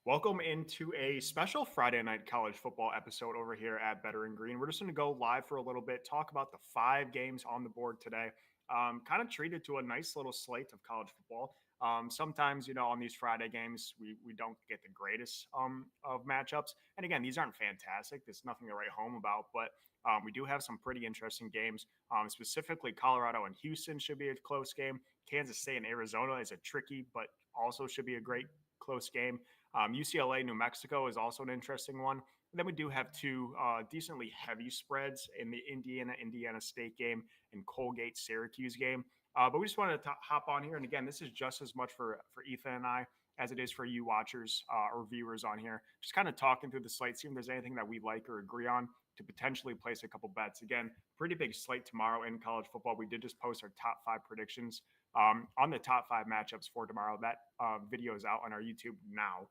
Welcome into a special Friday night college football episode over here at Better and Green. We're just going to go live for a little bit, talk about the 5 games on the board today. Kind of treat it to a nice little slate of college football. Sometimes, on these Friday games, we don't get the greatest of matchups. And again, these aren't fantastic. There's nothing to write home about, but we do have some pretty interesting games. Specifically, Colorado and Houston should be a close game. Kansas State and Arizona is a tricky, but also should be a great close game. UCLA, New Mexico is also an interesting one. And then we do have two decently heavy spreads in the Indiana State game and Colgate Syracuse game. But we just wanted to hop on here. And again, this is just as much for Ethan and I as it is for you watchers or viewers on here. Just kind of talking through the slate, see if there's anything that we like or agree on to potentially place a couple bets. Again, pretty big slate tomorrow in college football. We did just post our top 5 predictions on the top 5 matchups for tomorrow. That video is out on our YouTube now.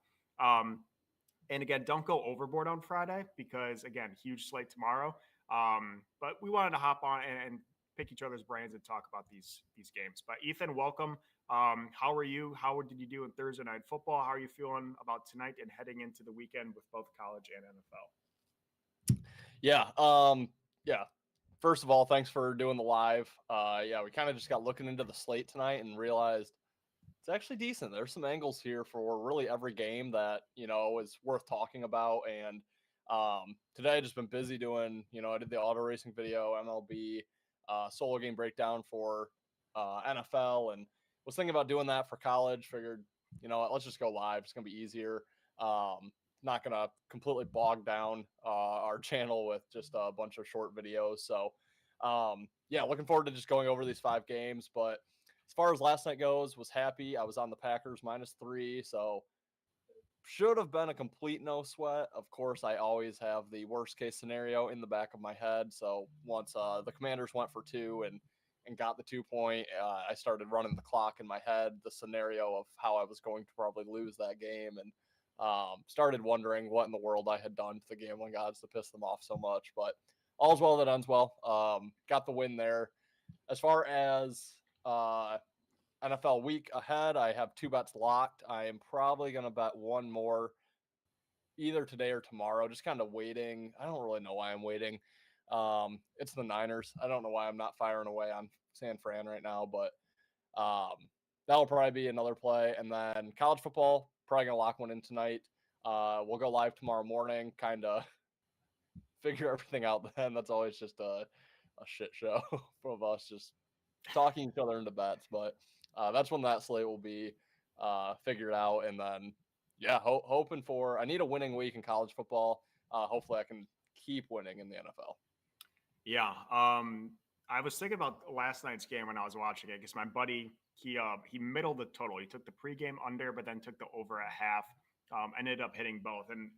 And again, don't go overboard on Friday because, again, huge slate tomorrow. But we wanted to hop on and pick each other's brains and talk about these games. But Ethan, welcome. How are you? How did you do in Thursday night football? How are you feeling about tonight and heading into the weekend with both college and NFL? Yeah. First of all, thanks for doing the live. We kind of just got looking into the slate tonight and realized it's actually decent. There's some angles here for really every game that, is worth talking about. And today I've just been busy doing, I did the auto racing video, MLB, solo game breakdown for NFL, and was thinking about doing that for college. Figured, let's just go live. It's going to be easier. Not going to completely bog down our channel with just a bunch of short videos. So, looking forward to just going over these 5 games. But as far as last night goes, was happy. I was on the Packers -3, so should have been a complete no sweat. Of course, I always have the worst case scenario in the back of my head. So once the Commanders went for 2 and got the 2-point, I started running the clock in my head, the scenario of how I was going to probably lose that game, and started wondering what in the world I had done to the gambling gods to piss them off so much. But all's well that ends well. Got the win there. As far as NFL week ahead, I have 2 bets locked. I am probably going to bet one more either today or tomorrow, just kind of waiting. I don't really know why I'm waiting. It's the Niners. I don't know why I'm not firing away on San Fran right now, but that'll probably be another play. And then college football, probably going to lock one in tonight. We'll go live tomorrow morning, kind of figure everything out then. That's always just a shit show of us just talking each other into bets. But that's when that slate will be figured out. And then, hoping for – I need a winning week in college football. Hopefully I can keep winning in the NFL. Yeah. I was thinking about last night's game when I was watching it because my buddy, he middled the total. He took the pregame under, but then took the over at half. Ended up hitting both. And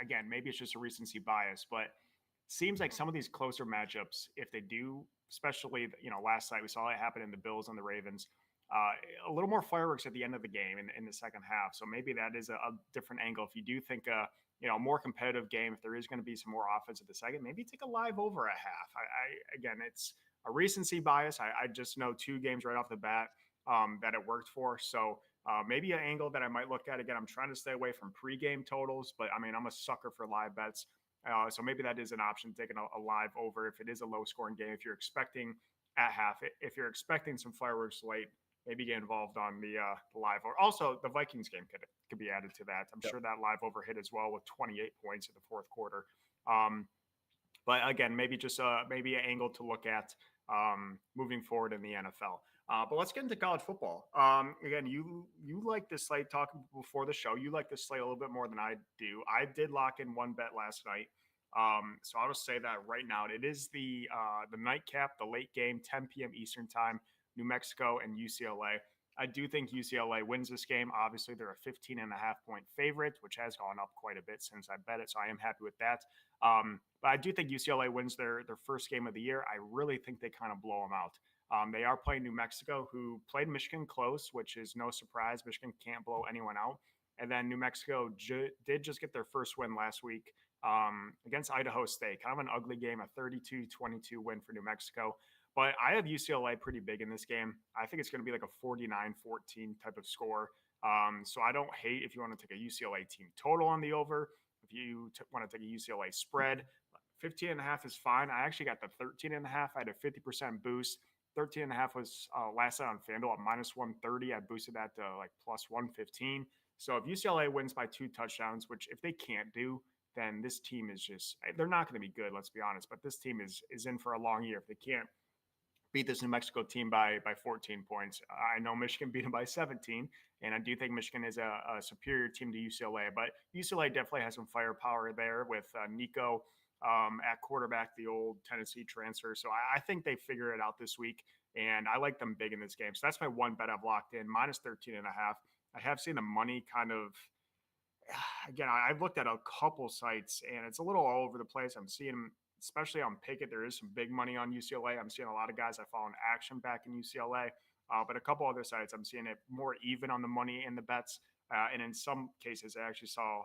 again, maybe it's just a recency bias, but seems like some of these closer matchups, if they do, especially, last night we saw it happen in the Bills and the Ravens, a little more fireworks at the end of the game in the second half. So maybe that is a different angle. If you do think a more competitive game, if there is going to be some more offense at the second, maybe take a live over a half. Again, it's a recency bias. I just know 2 games right off the bat that it worked for. So maybe an angle that I might look at. Again, I'm trying to stay away from pregame totals, but I'm a sucker for live bets. So maybe that is an option, taking a live over if it is a low scoring game. If you're expecting at half, if you're expecting some fireworks late, maybe get involved on the live over. Also, the Vikings game could be added to that. I'm sure that live over hit as well with 28 points in the fourth quarter. But again, maybe just maybe an angle to look at moving forward in the NFL. But let's get into college football. Again, you like this slate, talking before the show. You like this slate a little bit more than I do. I did lock in one bet last night. So I'll just say that right now. It is the nightcap, the late game, 10 p.m. Eastern time, New Mexico and UCLA. I do think UCLA wins this game. Obviously, they're a 15.5-point favorite, which has gone up quite a bit since I bet it, so I am happy with that. But I do think UCLA wins their first game of the year. I really think they kind of blow them out. They are playing New Mexico, who played Michigan close, which is no surprise. Michigan can't blow anyone out. And then New Mexico did just get their first win last week against Idaho State. Kind of an ugly game, a 32-22 win for New Mexico. But I have UCLA pretty big in this game. I think it's going to be like a 49-14 type of score. So I don't hate if you want to take a UCLA team total on the over. If you want to take a UCLA spread, 15.5 is fine. I actually got the 13.5. I had a 50% boost. 13.5 was last night on FanDuel at minus 130. I boosted that to like plus 115. So if UCLA wins by 2 touchdowns, which if they can't do, then this team is just, they're not going to be good, let's be honest. But this team is in for a long year if they can't beat this New Mexico team by 14 points. I know Michigan beat them by 17, and I do think Michigan is a superior team to UCLA, but UCLA definitely has some firepower there with Nico at quarterback, the old Tennessee transfer. So I think they figure it out this week, and I like them big in this game. So that's my one bet I've locked in, minus 13.5. I have seen the money kind of, again, I've looked at a couple sites, and it's a little all over the place. I'm seeing, especially on Pickett, there is some big money on UCLA. I'm seeing a lot of guys I follow in action back in UCLA, but a couple other sites, I'm seeing it more even on the money and the bets. And in some cases, I actually saw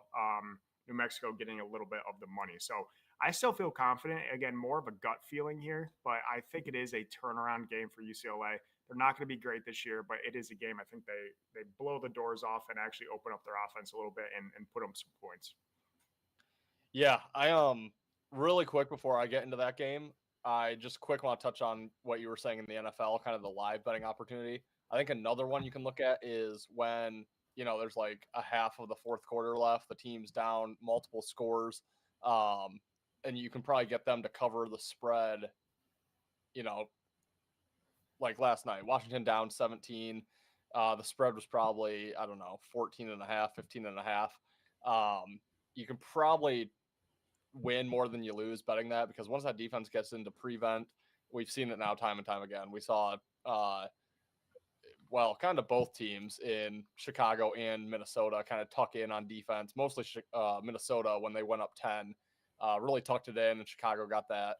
New Mexico getting a little bit of the money. So I still feel confident. Again, more of a gut feeling here, but I think it is a turnaround game for UCLA. They're not going to be great this year, but it is a game I think they blow the doors off and actually open up their offense a little bit and put them some points. Yeah, I really quick before I get into that game, I just quick want to touch on what you were saying in the NFL, kind of the live betting opportunity. I think another one you can look at is when, there's like a half of the fourth quarter left, the team's down multiple scores, and you can probably get them to cover the spread, like last night, Washington down 17. The spread was probably, I don't know, 14 and a half, 15 and a half. You can probably win more than you lose betting that, because once that defense gets into prevent, we've seen it now time and time again. We saw, kind of both teams in Chicago and Minnesota kind of tuck in on defense, mostly Minnesota when they went up 10, really tucked it in, and Chicago got that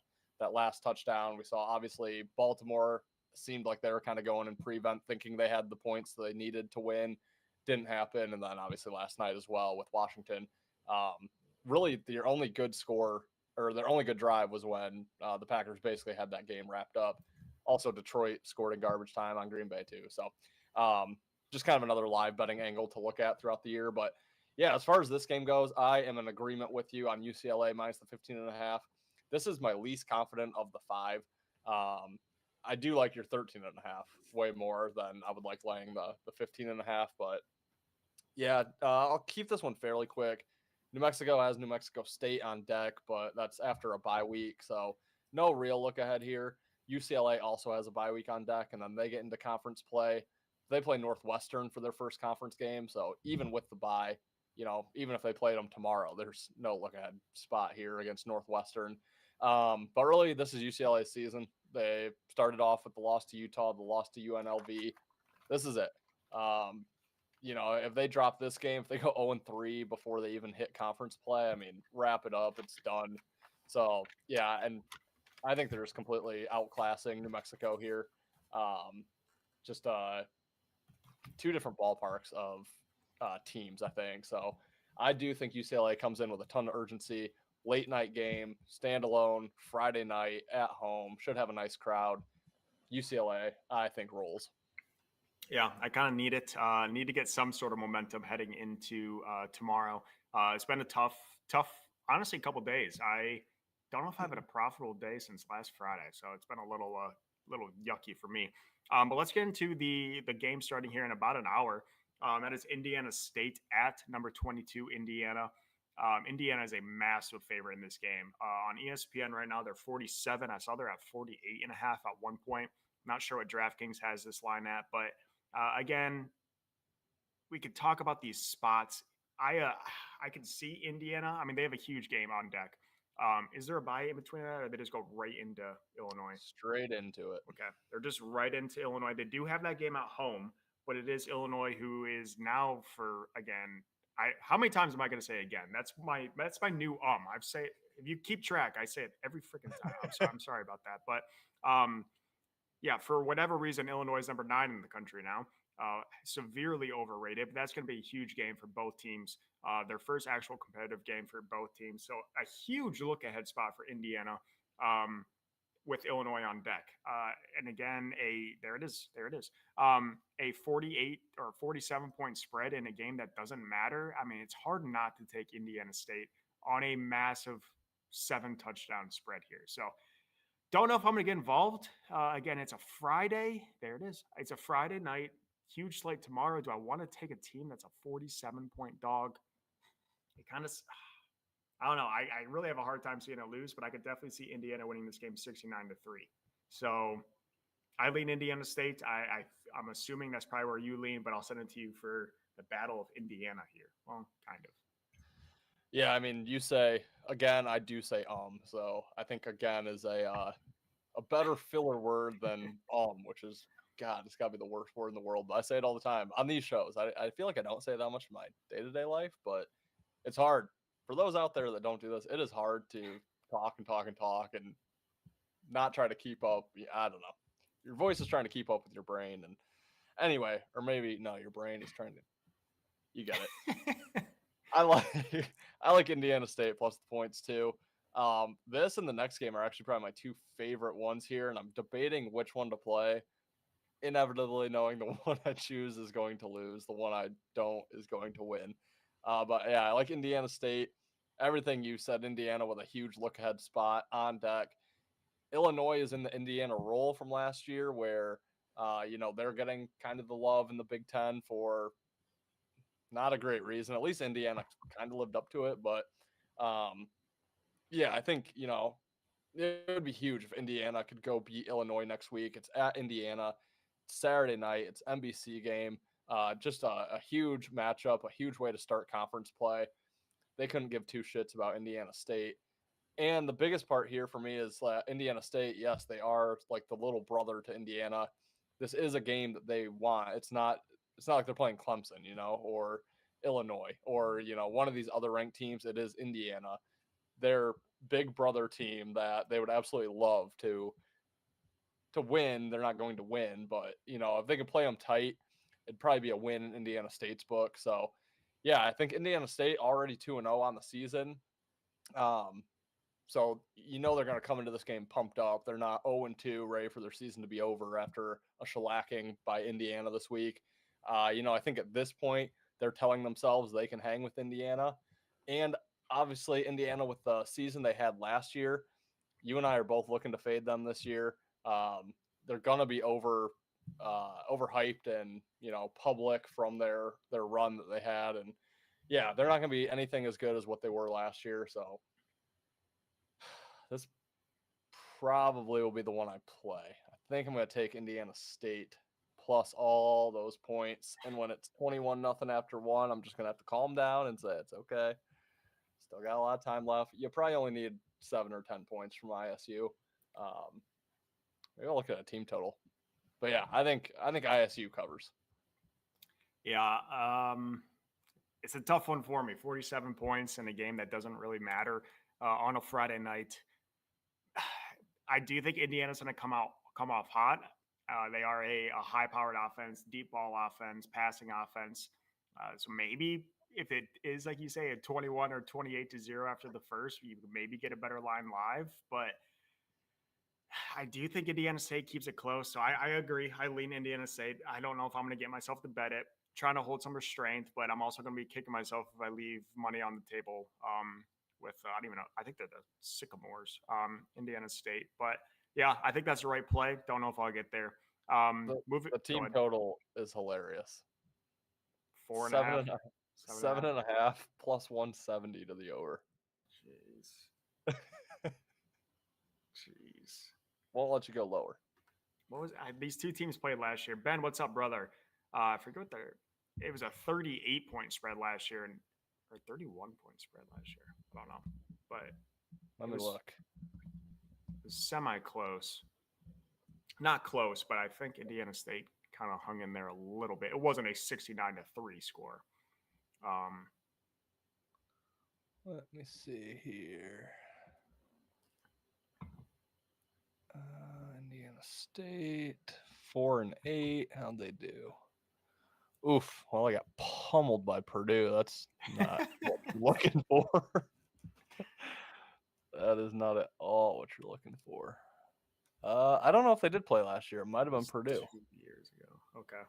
last touchdown. We saw obviously Baltimore seemed like they were kind of going in prevent, thinking they had the points they needed to win. Didn't happen. And then obviously last night as well with Washington. Really, their only good score, or their only good drive, was when the Packers basically had that game wrapped up. Also, Detroit scored in garbage time on Green Bay too. So just kind of another live betting angle to look at throughout the year. But yeah, as far as this game goes, I am in agreement with you on UCLA minus the 15.5. This is my least confident of the 5. I do like your 13.5 way more than I would like laying the 15.5. But yeah, I'll keep this one fairly quick. New Mexico has New Mexico State on deck, but that's after a bye week, so no real look ahead here. UCLA also has a bye week on deck, and then they get into conference play. They play Northwestern for their first conference game, so even with the bye, even if they played them tomorrow, there's no look ahead spot here against Northwestern. But really, this is UCLA's season. They started off with the loss to Utah, the loss to UNLV. This is it. If they drop this game, if they go 0-3 before they even hit conference play, I mean, wrap it up. It's done. So, yeah, and I think they're just completely outclassing New Mexico here. Just two different ballparks of teams, I think. So I do think UCLA comes in with a ton of urgency. Late night game, standalone, Friday night, at home, should have a nice crowd. UCLA, I think, rolls. Yeah, I kind of need it. Need to get some sort of momentum heading into tomorrow. It's been a tough, honestly, couple days. I don't know if I've had a profitable day since last Friday, so it's been a little yucky for me. But let's get into the game starting here in about an hour. That is Indiana State at number 22, Indiana. Indiana is a massive favorite in this game. On ESPN right now, they're 47. I saw they're at 48.5 at one point. Not sure what DraftKings has this line at, but again, we could talk about these spots. I could see Indiana. I mean, they have a huge game on deck. Is there a bye in between that, or they just go right into Illinois? Straight into it. Okay, they're just right into Illinois. They do have that game at home, but it is Illinois who is now for again. How many times am I going to say again? That's my new I've say if you keep track, I say it every freaking time. I'm sorry about that, but yeah, for whatever reason, Illinois is number 9 in the country now. Severely overrated, but that's going to be a huge game for both teams. Their first actual competitive game for both teams. So a huge look ahead spot for Indiana. with Illinois on deck. And again, there it is. A 48 or 47-point spread in a game that doesn't matter. I mean, it's hard not to take Indiana State on a massive 7-touchdown spread here. So don't know if I'm going to get involved. Again, it's a Friday. There it is. It's a Friday night. Huge slate tomorrow. Do I want to take a team that's a 47-point dog? It kind of, I don't know. I really have a hard time seeing it lose, but I could definitely see Indiana winning this game 69-3. So I lean Indiana State. I'm assuming that's probably where you lean, but I'll send it to you for the Battle of Indiana here. Well, kind of. Yeah, I mean, you say again, I do say so I think again is a better filler word than which is God, it's gotta be the worst word in the world. But I say it all the time on these shows. I feel like I don't say it that much in my day-to-day life, but it's hard. For those out there that don't do this, it is hard to talk and not try to keep up. I don't know. Your voice is trying to keep up with your brain. And anyway, or maybe no, your brain is trying to, you get it. I like Indiana State plus the points too. This and the next game are actually probably my two favorite ones here, and I'm debating which one to play. Inevitably knowing the one I choose is going to lose, the one I don't is going to win. But yeah, I like Indiana State. Everything you said, Indiana with a huge look ahead spot on deck. Illinois is in the Indiana role from last year where, they're getting kind of the love in the Big Ten for not a great reason. At least Indiana kind of lived up to it. But yeah, I think, it would be huge if Indiana could go beat Illinois next week. It's at Indiana. It's Saturday night. It's NBC game. Just a huge matchup, a huge way to start conference play. They couldn't give two shits about Indiana State. And the biggest part here for me is Indiana State, yes, they are like the little brother to Indiana. This is a game that they want. It's not like they're playing Clemson, or Illinois, or, one of these other ranked teams. It is Indiana. Their big brother team that they would absolutely love to win. They're not going to win, but, if they could play them tight, it'd probably be a win in Indiana State's book. So, yeah, I think Indiana State already 2-0 on the season. So, they're going to come into this game pumped up. They're not 0-2, ready for their season to be over after a shellacking by Indiana this week. I think at this point, they're telling themselves they can hang with Indiana. And obviously, Indiana, with the season they had last year, you and I are both looking to fade them this year. They're going to be overhyped and, public from their run that they had. And, yeah, they're not going to be anything as good as what they were last year. So, this probably will be the one I play. I think I'm going to take Indiana State plus all those points. And when it's 21-0 after one, I'm just going to have to calm down and say it's okay. Still got a lot of time left. You probably only need 7 or 10 points from ISU. Maybe I'll look at a team total. But yeah, I think ISU covers. Yeah, it's a tough one for me. 47 points in a game that doesn't really matter on a Friday night. I do think Indiana's going to come off hot. They are a high-powered offense, deep ball offense, passing offense. So maybe if it is, like you say, a 21 or 28-0 after the first, you maybe get a better line live. But I do think Indiana State keeps it close. So I agree. I lean Indiana State. I don't know if I'm going to get myself to bet it. Trying to hold some restraint, but I'm also going to be kicking myself if I leave money on the table with, I don't even know, I think they're the Sycamores, Indiana State. But yeah, I think that's the right play. Don't know if I'll get there. The team total is hilarious. 4.5. 7.5 plus 170 to the over. Jeez. Won't let you go lower. What was these two teams played last year? Ben, what's up, brother? I forget what it was a 38-point spread last year or 31-point spread last year. I don't know, but let me look. It was semi-close. Not close, but I think Indiana State kind of hung in there a little bit. It wasn't a 69-3 score. Let me see here. Indiana State 4-8. How'd they do? Oof. Well, I got pummeled by Purdue. That's not what you're looking for. That is not at all what you're looking for. I don't know if they did play last year. It might have been Purdue. 2 years ago. Okay.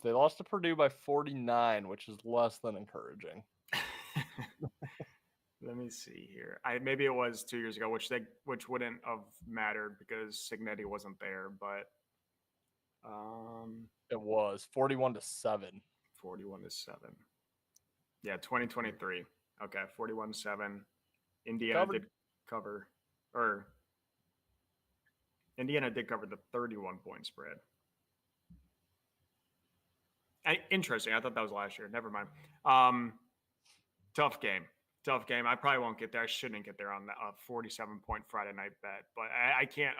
They lost to Purdue by 49, which is less than encouraging. Let me see here. Maybe it was 2 years ago, which wouldn't have mattered because Signetti wasn't there, but It was 41-7. 41-7. Yeah, 2023. Okay, 41-7. Indiana Covered. did cover, or Indiana did cover the 31-point spread. Interesting. I thought that was last year. Never mind. Tough game. Tough game. I probably won't get there. I shouldn't get there on that 47-point Friday night bet, but I can't,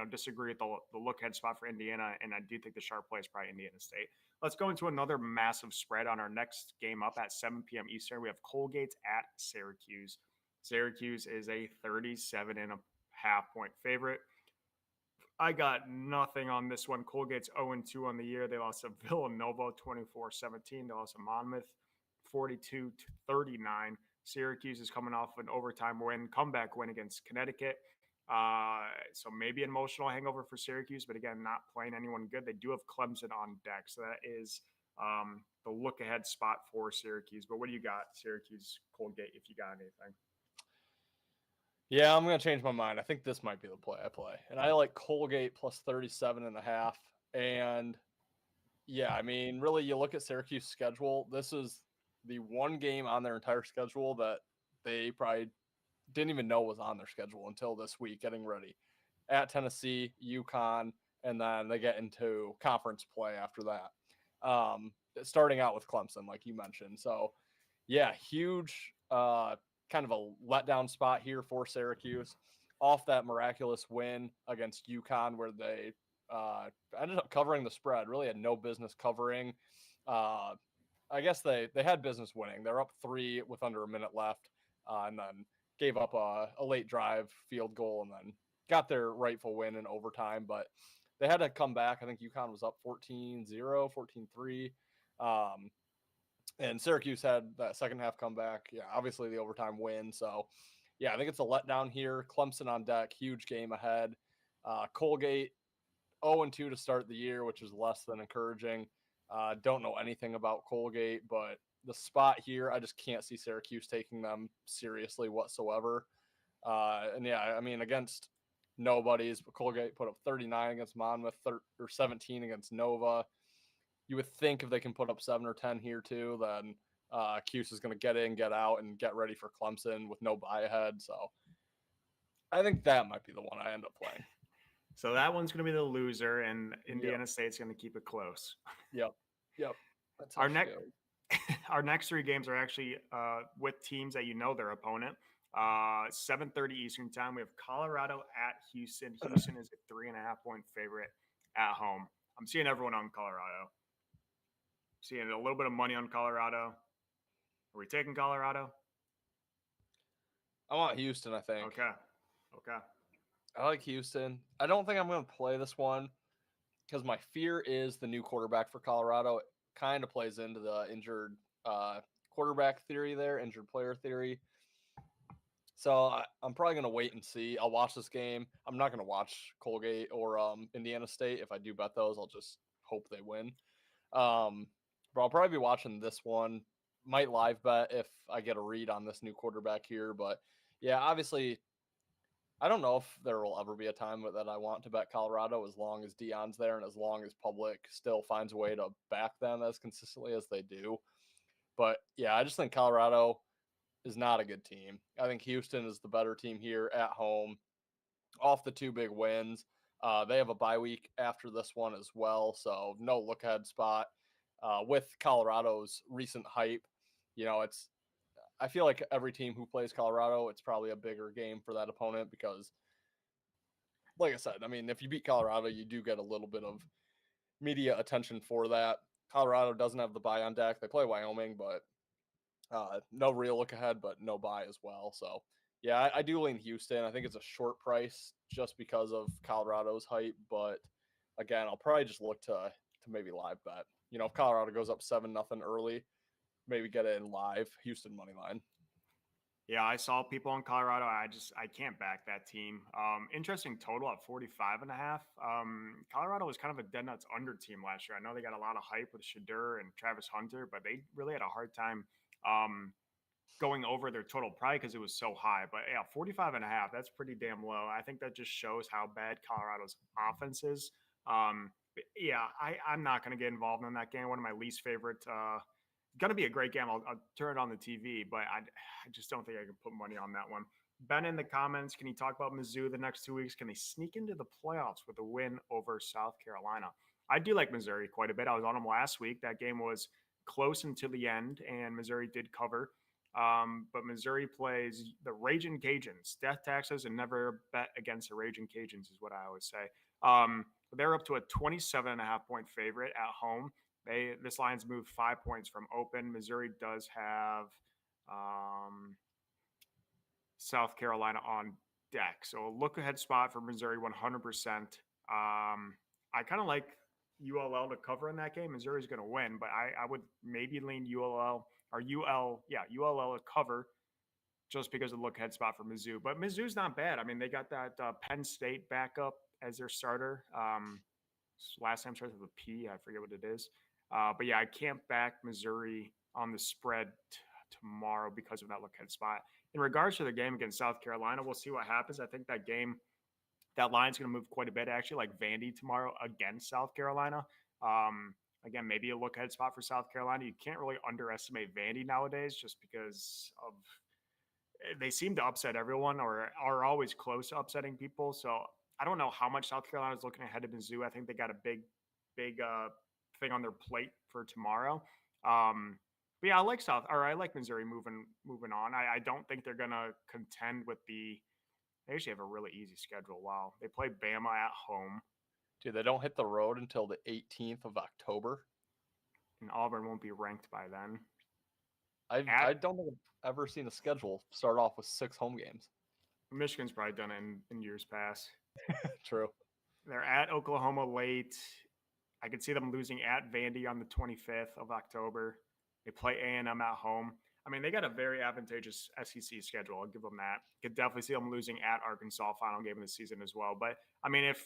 disagree with the look ahead spot for Indiana, and I do think the sharp play is probably Indiana State. Let's go into another massive spread on our next game up at 7 p.m. Eastern. We have Colgate at Syracuse. Syracuse is a 37.5-point favorite. I got nothing on this one. Colgate's 0-2 on the year. They lost to Villanova 24-17. They lost to Monmouth 42-39. Syracuse is coming off an overtime win, comeback win against Connecticut. So maybe an emotional hangover for Syracuse, but again, not playing anyone good. They do have Clemson on deck, so that is the look ahead spot for Syracuse. But what do you got, Syracuse, Colgate, if you got anything? Yeah, I'm going to change my mind. I think this might be the play I play. And I like Colgate plus 37.5. And yeah, I mean, really, you look at Syracuse schedule. This is the one game on their entire schedule that they probably didn't even know was on their schedule until this week, getting ready. At Tennessee, UConn, and then they get into conference play after that. Starting out with Clemson, like you mentioned. So, yeah, huge kind of a letdown spot here for Syracuse off that miraculous win against UConn where they ended up covering the spread. Really had no business covering. I guess they had business winning. They're up 3 with under a minute left, and then gave up a late drive field goal and then got their rightful win in overtime. But they had to come back. I think UConn was up 14-0, 14-3. And Syracuse had that second half comeback. Yeah, obviously the overtime win. So, yeah, I think it's a letdown here. Clemson on deck, huge game ahead. Colgate 0-2 to start the year, which is less than encouraging. Don't know anything about Colgate, but the spot here, I just can't see Syracuse taking them seriously whatsoever. And yeah, I mean, against nobodies, but Colgate put up 39 against Monmouth, or 17 against Nova. You would think if they can put up 7 or 10 here too, then Cuse is going to get in, get out, and get ready for Clemson with no buy ahead. So I think that might be the one I end up playing. So that one's going to be the loser, and Indiana State's going to keep it close. Yep. That's our next 3 games are actually with teams that their opponent. 7:30 Eastern time. We have Colorado at Houston. Houston is a 3.5-point favorite at home. I'm seeing everyone on Colorado. Seeing a little bit of money on Colorado. Are we taking Colorado? I want Houston, I think. Okay. I like Houston. I don't think I'm going to play this one because my fear is the new quarterback for Colorado. It kind of plays into the injured quarterback theory there, injured player theory. So I'm probably going to wait and see. I'll watch this game. I'm not going to watch Colgate or Indiana State. If I do bet those, I'll just hope they win. But I'll probably be watching this one. Might live bet if I get a read on this new quarterback here. But yeah, obviously, I don't know if there will ever be a time that I want to bet Colorado as long as Deion's there and as long as public still finds a way to back them as consistently as they do. But yeah, I just think Colorado is not a good team. I think Houston is the better team here at home off the 2 big wins. They have a bye week after this one as well, so no look ahead spot. With Colorado's recent hype, I feel like every team who plays Colorado, it's probably a bigger game for that opponent because, like I said, I mean, if you beat Colorado, you do get a little bit of media attention for that. Colorado doesn't have the bye on deck. They play Wyoming, but no real look ahead, but no buy as well. So, yeah, I do lean Houston. I think it's a short price just because of Colorado's hype. But, again, I'll probably just look to maybe live bet. If Colorado goes up 7-0 early, maybe get it in live, Houston money line. Yeah, I saw people in Colorado. I can't back that team. Interesting total at 45.5. Colorado was kind of a dead nuts under team last year. I know they got a lot of hype with Shadur and Travis Hunter, but they really had a hard time um, going over their total, probably because it was so high. But yeah, 45.5, that's pretty damn low. I think that just shows how bad Colorado's offense is. But yeah, I'm not going to get involved in that game. One of my least favorite. Going to be a great game. I'll turn it on the TV, but I just don't think I can put money on that one. Ben in the comments, can you talk about Mizzou the next 2 weeks? Can they sneak into the playoffs with a win over South Carolina? I do like Missouri quite a bit. I was on them last week. That game was close until the end, and Missouri did cover. But Missouri plays the Raging Cajuns, death taxes, and never bet against the Raging Cajuns is what I always say. They're up to a 27.5 point favorite at home. This line's moved 5 points from open. Missouri does have um, South Carolina on deck, so a look ahead spot for Missouri 100%. I kind of like ULL to cover in that game. Missouri's going to win, but I would maybe lean ULL or ULL to cover just because of the look ahead spot for Mizzou. But Mizzou's not bad. I mean, they got that Penn State backup as their starter. Last time starts with a P. I forget what it is. But yeah, I can't back Missouri on the spread tomorrow because of that look ahead spot. In regards to the game against South Carolina, we'll see what happens. I think that line's going to move quite a bit. Actually, like Vandy tomorrow against South Carolina. Again, maybe a look ahead spot for South Carolina. You can't really underestimate Vandy nowadays just because of they seem to upset everyone or are always close to upsetting people. So I don't know how much South Carolina is looking ahead to Mizzou. I think they got a big thing on their plate for tomorrow. But yeah, I like Missouri moving on. I don't think they're gonna contend with the. They actually have a really easy schedule. Wow, they play Bama at home, Dude, they don't hit the road until the 18th of October. and Auburn won't be ranked by then. I don't think I've ever seen a schedule start off with 6 home games. Michigan's probably done it in years past. True. They're at Oklahoma late. I could see them losing at Vandy on the 25th of October. They play A&M at home. I mean, they got a very advantageous SEC schedule. I'll give them that. Could definitely see them losing at Arkansas final game of the season as well. But I mean, if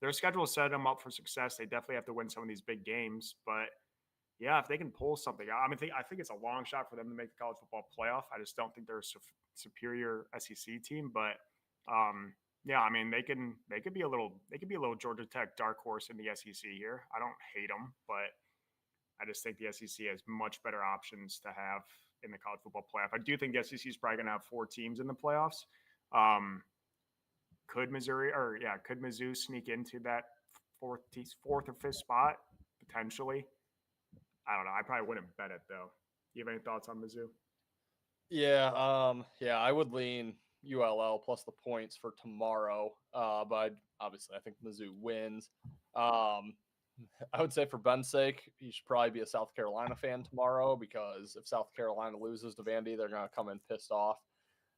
their schedule set them up for success, they definitely have to win some of these big games. But yeah, if they can pull something out, I think it's a long shot for them to make the college football playoff. I just don't think they're a superior SEC team, but yeah, I mean they could be a little Georgia Tech dark horse in the SEC here. I don't hate them, but I just think the SEC has much better options to have in the college football playoff. I do think the SEC is probably going to have 4 teams in the playoffs. Um, could Mizzou sneak into that fourth or fifth spot potentially? I don't know. I probably wouldn't bet it though. You have any thoughts on Mizzou? Yeah, I would lean ULL plus the points for tomorrow. But obviously I think Mizzou wins. I would say for Ben's sake, he should probably be a South Carolina fan tomorrow because if South Carolina loses to Vandy, they're going to come in pissed off.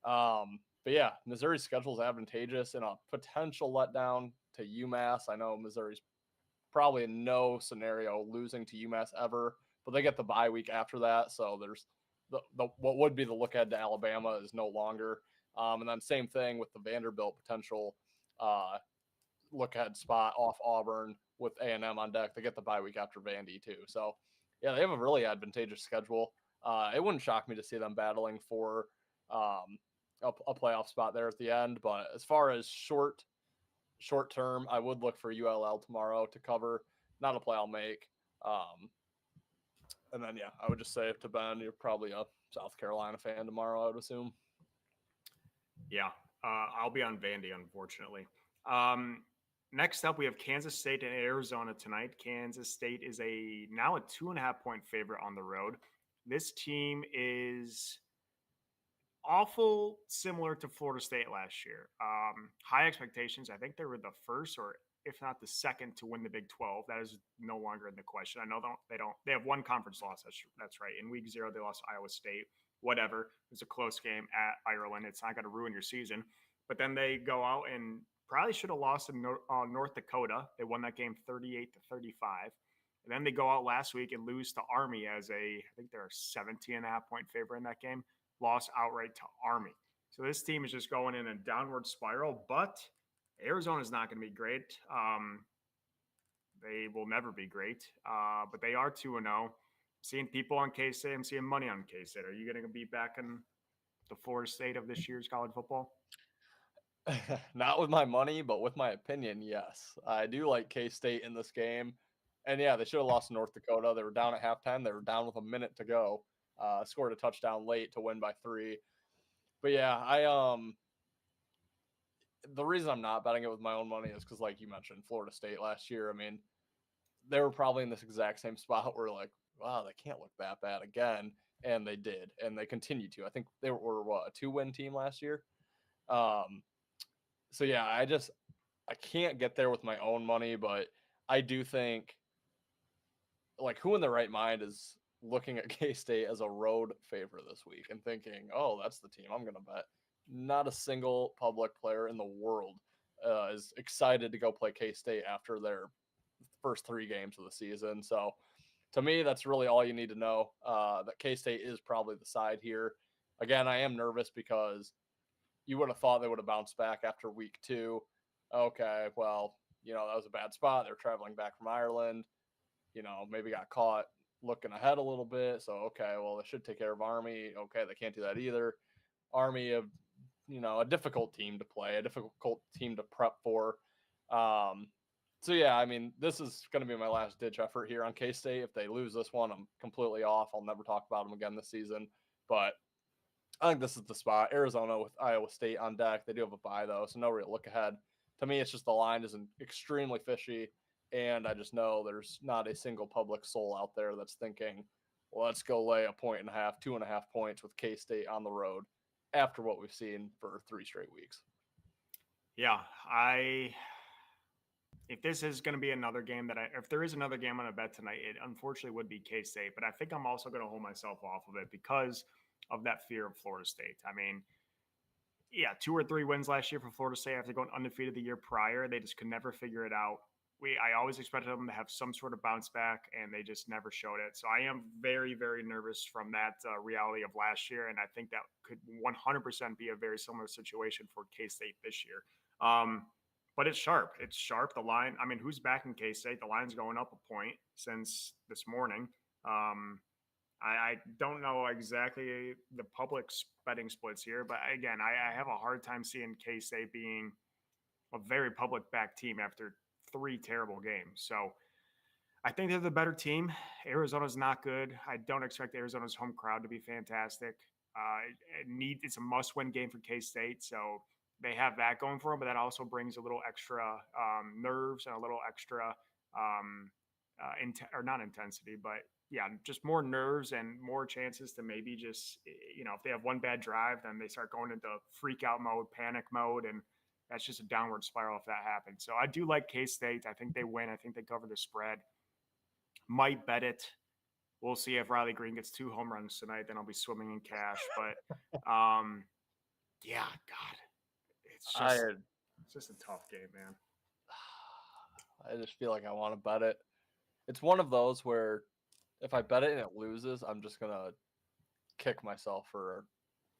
But yeah, Missouri's schedule is advantageous and a potential letdown to UMass. I know Missouri's probably in no scenario losing to UMass ever, but they get the bye week after that. So there's the what would be the look ahead to Alabama is no longer. And then same thing with the Vanderbilt potential look ahead spot off Auburn with A&M on deck. They get the bye week after Vandy too. So yeah, they have a really advantageous schedule. It wouldn't shock me to see them battling for a playoff spot there at the end. But as far as short term, I would look for ULL tomorrow to cover. Not a play I'll make. And then, yeah, I would just say to Ben, you're probably a South Carolina fan tomorrow, I would assume. Yeah, I'll be on Vandy, unfortunately. Next up, we have Kansas State and Arizona tonight. Kansas State is now a 2.5 point favorite on the road. This team is awful similar to Florida State last year. High expectations. I think they were the first or if not the second to win the Big 12. That is no longer in the question. I know they have one conference loss. That's right. In week 0, they lost to Iowa State. Whatever. It was a close game at Ireland. It's not going to ruin your season. But then they go out and probably should have lost in North Dakota. They won that game 38-35. And then they go out last week and lose to Army as I think they're a 17.5 point favorite in that game. lost outright to Army. So this team is just going in a downward spiral, but Arizona is not going to be great. They will never be great, but they are 2-0. Seeing people on K-State, I'm seeing money on K-State. Are you going to be back in the Florida State of this year's college football? Not with my money, but with my opinion, yes. I do like K-State in this game. And yeah, they should have lost to North Dakota. They were down at halftime. They were down with a minute to go. Scored a touchdown late to win by 3. But yeah, the reason I'm not betting it with my own money is because, like you mentioned, Florida State last year. I mean, they were probably in this exact same spot where like, wow, they can't look that bad again. And they did. And they continue to. I think they were, what, a 2-win team last year? So yeah, I can't get there with my own money, but I do think, like, who in their right mind is looking at K-State as a road favorite this week and thinking, oh, that's the team I'm going to bet? Not a single public player in the world is excited to go play K-State after their first 3 games of the season. So to me, that's really all you need to know, that K-State is probably the side here. Again, I am nervous because you would have thought they would have bounced back after week 2. Okay, well, that was a bad spot. They're traveling back from Ireland, maybe got caught looking ahead a little bit. So, okay, well, they should take care of Army. Okay, they can't do that either. Army, a difficult team to play, a difficult team to prep for. So, yeah, I mean, this is going to be my last-ditch effort here on K-State. If they lose this one, I'm completely off. I'll never talk about them again this season. But I think this is the spot. Arizona with Iowa State on deck. They do have a bye, though, so no real look ahead. To me, it's just the line is extremely fishy, and I just know there's not a single public soul out there that's thinking, well, let's go lay 1.5 points, 2.5 points with K-State on the road after what we've seen for 3 straight weeks. Yeah, if this is going to be another game if there is another game on a bet tonight, it unfortunately would be K-State, but I think I'm also going to hold myself off of it because of that fear of Florida State. I mean, yeah, 2 or 3 wins last year for Florida State after going undefeated the year prior. They just could never figure it out. I always expected them to have some sort of bounce back, and they just never showed it. So I am very, very nervous from that reality of last year, and I think that could 100% be a very similar situation for K-State this year. But it's sharp. It's sharp. The line, I mean, who's back in K-State? The line's going up a point since this morning. I don't know exactly the public betting splits here, but again, I have a hard time seeing K-State being a very public back team after 3 terrible games. So I think they're the better team. Arizona's not good. I don't expect Arizona's home crowd to be fantastic. It's a must-win game for K-State, so they have that going for them, but that also brings a little extra nerves and a little extra or not intensity, but yeah, just more nerves and more chances to maybe just, if they have one bad drive, then they start going into freak out mode, panic mode, and that's just a downward spiral if that happens. So I do like K-State. I think they win. I think they cover the spread. Might bet it. We'll see if Riley Green gets 2 home runs tonight. Then I'll be swimming in cash. But yeah, God, it's just a tough game, man. I just feel like I want to bet it. It's one of those where if I bet it and it loses, I'm just going to kick myself for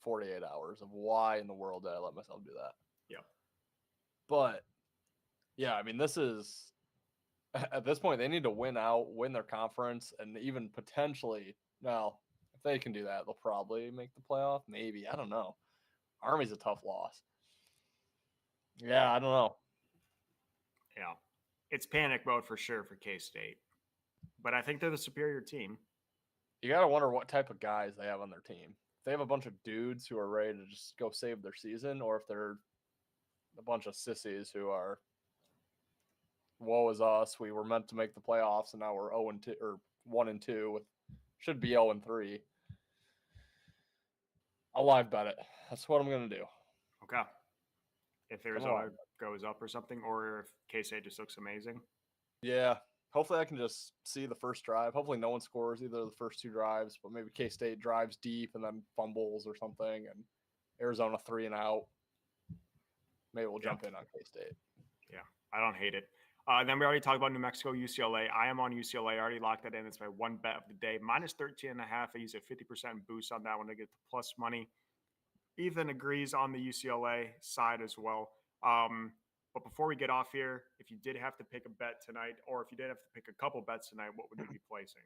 48 hours of why in the world did I let myself do that. Yeah. But, yeah, I mean, this is, at this point, they need to win their conference, and even potentially, now, if they can do that, they'll probably make the playoff. Maybe. I don't know. Army's a tough loss. Yeah, I don't know. Yeah. It's panic mode for sure for K-State. But I think they're the superior team. You got to wonder what type of guys they have on their team. If they have a bunch of dudes who are ready to just go save their season, or if they're a bunch of sissies who are, woe is us, we were meant to make the playoffs, and now we're 0-2 or 1-2 with should be 0-3. I'll live bet it. That's what I'm gonna do. Okay. If Arizona goes up or something, or if K-State just looks amazing. Yeah. Hopefully I can just see the first drive. Hopefully no one scores either of the first 2 drives, but maybe K-State drives deep and then fumbles or something, and Arizona 3 and out. Maybe we'll jump in on K-State. Yeah, I don't hate it. Then we already talked about New Mexico, UCLA. I am on UCLA. I already locked that in. It's my one bet of the day. Minus 13.5. I use a 50% boost on that one to get the plus money. Ethan agrees on the UCLA side as well. But before we get off here, if you did have to pick a bet tonight, or if you did have to pick a couple bets tonight, what would you be placing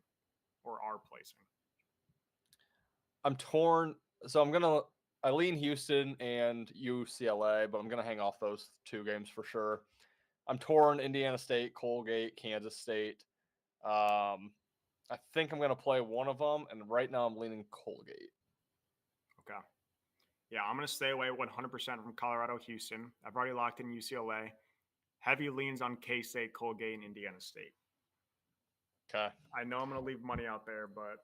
or are placing? I'm torn. So I lean Houston and UCLA, but I'm gonna hang off those two games for sure. I'm torn Indiana State, Colgate, Kansas State. I think I'm gonna play one of them, and right now I'm leaning Colgate. Okay. Yeah, I'm going to stay away 100% from Colorado, Houston. I've already locked in UCLA. Heavy leans on K-State, Colgate, and Indiana State. Okay. I know I'm going to leave money out there, but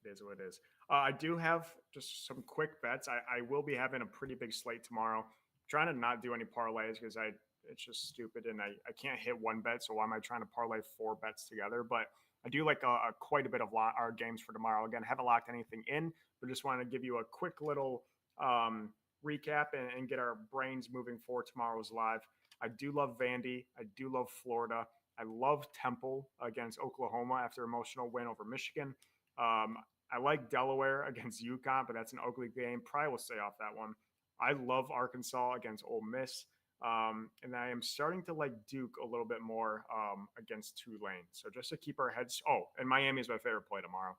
it is what it is. I do have just some quick bets. I will be having a pretty big slate tomorrow. I'm trying to not do any parlays because it's just stupid and I can't hit one bet. So why am I trying to parlay 4 bets together? But I do like quite a bit of our games for tomorrow. Again, haven't locked anything in, but just wanted to give you a quick little recap and get our brains moving for tomorrow's live. I do love Vandy. I do love Florida. I love Temple against Oklahoma after emotional win over Michigan. I like Delaware against UConn, but that's an ugly game. Probably will stay off that one. I love Arkansas against Ole Miss. And I am starting to like Duke a little bit more against Tulane. So just to keep our heads. Oh, and Miami is my favorite play tomorrow.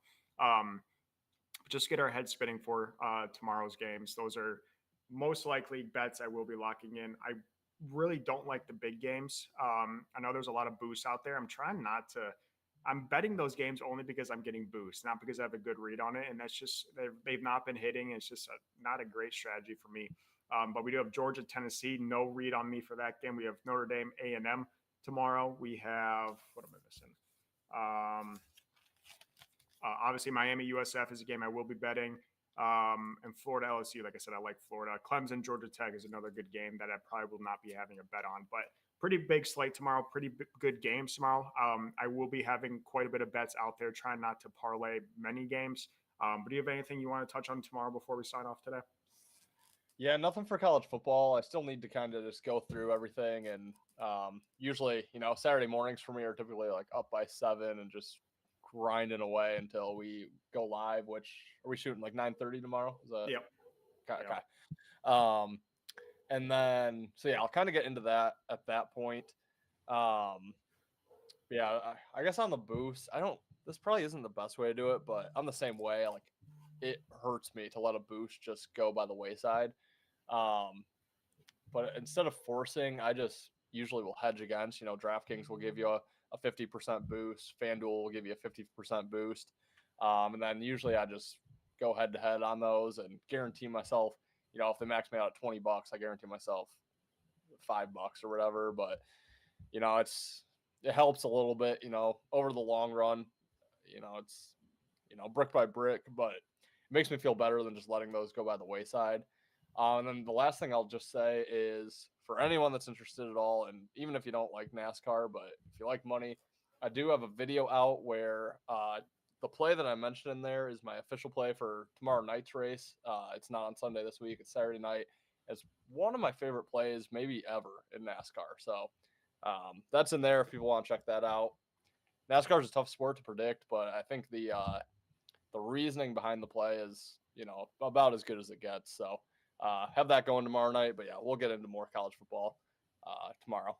Just get our heads spinning for tomorrow's games. Those are most likely bets I will be locking in. I really don't like the big games. I know there's a lot of boosts out there. I'm trying not to. I'm betting those games only because I'm getting boosts, not because I have a good read on it. And that's just they've not been hitting. It's just not a great strategy for me. But we do have Georgia, Tennessee. No read on me for that game. We have Notre Dame, A&M tomorrow. We have what am I missing? Obviously, Miami, USF is a game I will be betting. And Florida, LSU. Like I said, I like Florida. Clemson, Georgia Tech is another good game that I probably will not be having a bet on. But pretty big slate tomorrow. Pretty good games tomorrow. I will be having quite a bit of bets out there. Trying not to parlay many games. But do you have anything you want to touch on tomorrow before we sign off today? Yeah, nothing for college football. I still need to kind of just go through everything, and usually, Saturday mornings for me are typically like up by 7 and just grinding away until we go live. Which are we shooting like 9:30 tomorrow? Is that Yep. okay? Yep. And then so yeah, I'll kind of get into that at that point. Yeah, I guess on the boost, this probably isn't the best way to do it, but I'm the same way. Like, it hurts me to let a boost just go by the wayside. But instead of forcing, I just usually will hedge against. DraftKings will give you a 50% boost. FanDuel will give you a 50% boost. And then usually I just go head to head on those and guarantee myself, if they max me out at $20, I guarantee myself $5 or whatever. But, it helps a little bit, over the long run. It's, brick by brick, but it makes me feel better than just letting those go by the wayside. And then the last thing I'll just say is for anyone that's interested at all, and even if you don't like NASCAR, but if you like money, I do have a video out where the play that I mentioned in there is my official play for tomorrow night's race. It's not on Sunday this week. It's Saturday night. It's one of my favorite plays maybe ever in NASCAR. So that's in there if people want to check that out. NASCAR is a tough sport to predict, but I think the reasoning behind the play is, about as good as it gets. So have that going tomorrow night. But yeah, we'll get into more college football tomorrow.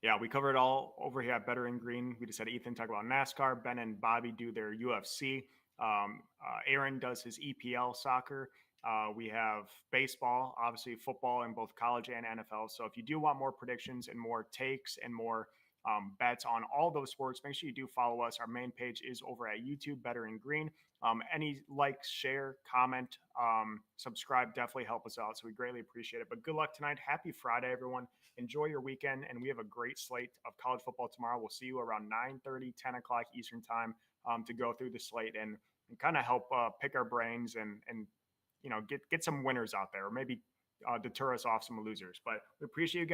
Yeah, we covered all over here at Better in Green. We just had Ethan talk about NASCAR. Ben and Bobby do their UFC. Aaron does his EPL soccer. We have baseball, obviously football in both college and NFL. So if you do want more predictions and more takes and more bets on all those sports, make sure you do follow us. Our main page is over at YouTube, Better in Green. Any likes, share, comment, subscribe, definitely help us out. So we greatly appreciate it. But good luck tonight. Happy Friday, everyone. Enjoy your weekend. And we have a great slate of college football tomorrow. We'll see you around 9:30, 10 o'clock Eastern time to go through the slate and kind of help pick our brains and get some winners out there, or maybe deter us off some losers. But we appreciate you guys.